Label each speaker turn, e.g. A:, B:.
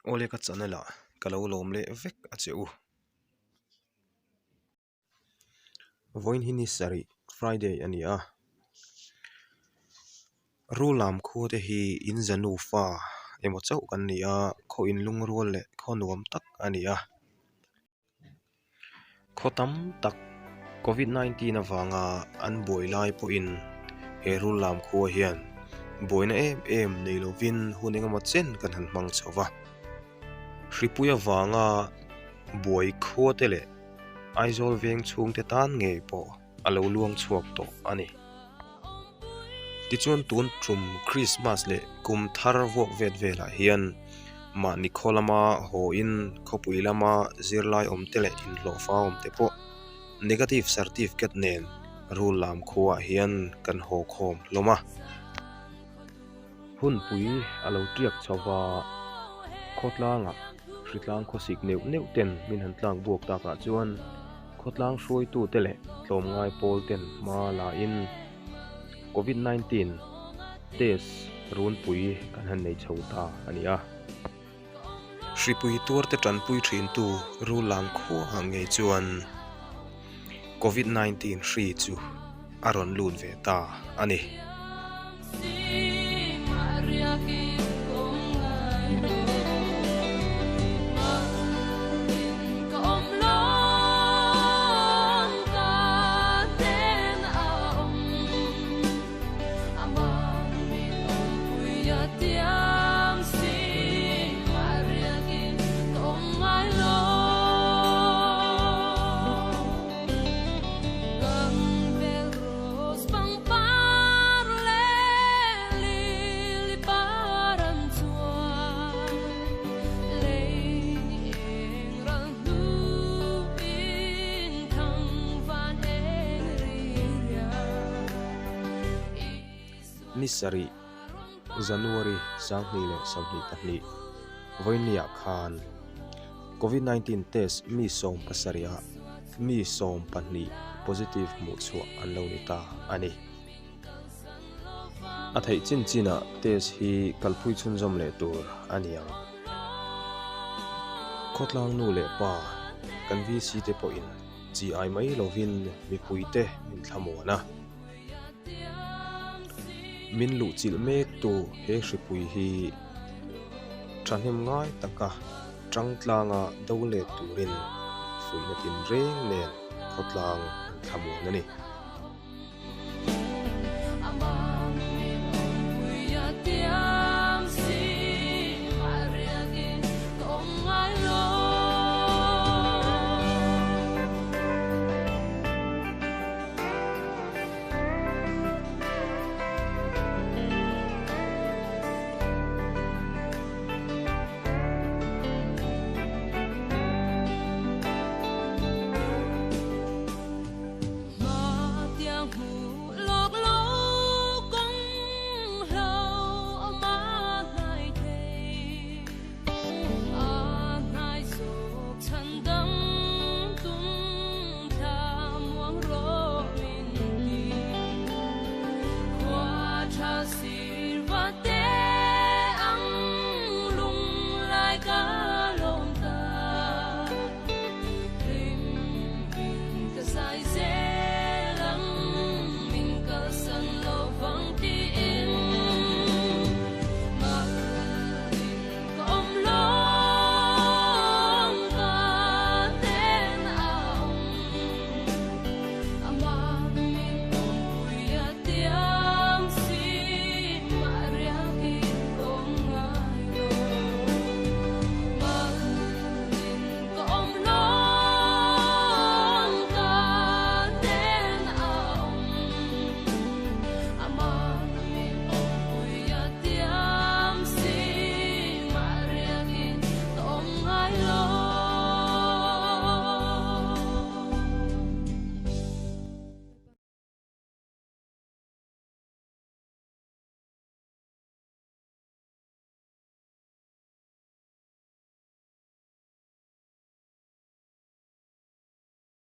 A: Ole ka chanela kalau lom le vek a cheu voin hini sari Friday ania rulam khuate hi in zanu fa emo chau kan nia kho in lung rual le kho nuam tak ania khotam tak COVID-19 awanga an boilai po in he rulam khu hian boina em nei lovin huninga ma chen kan han mang chawa hripuya wanga boi khuate le aizol veng chung te tan nge po alo luang chuak to ani tichuan tun trum Christmas le kum thar wok vet vela hian ma nikholama ho in khopuilama zirlai omtele in lofa omte po negative certificate nen rulam khuwa hian kan ho khom loma hun pui alo triak chawa khotlanga hritlang khosik neu ten min han tlang buak ta ka chuan khotlang hroi tu tele tlom ngai pol ten ma la in COVID-19 test run pui kan han nei chhota ania hripui tur te tran pui thin tu rulang kho hange chuan COVID-19 hri chu aron lun ve ta ani Nisari January sangni le samni pahni voinia khan COVID-19 test mi som pasaria mi som pahni positive mu chua anlo ni ta ani athai chinchina test hi kalphui chunjom le tur ania khotlang nu le pa kan VC te po in GI mai lovin mi puite min thamona min lu chil mek tu he hripui hi thanem ngai taka tangtlanga dole turin fuina tin reng nen khotlang thamun ani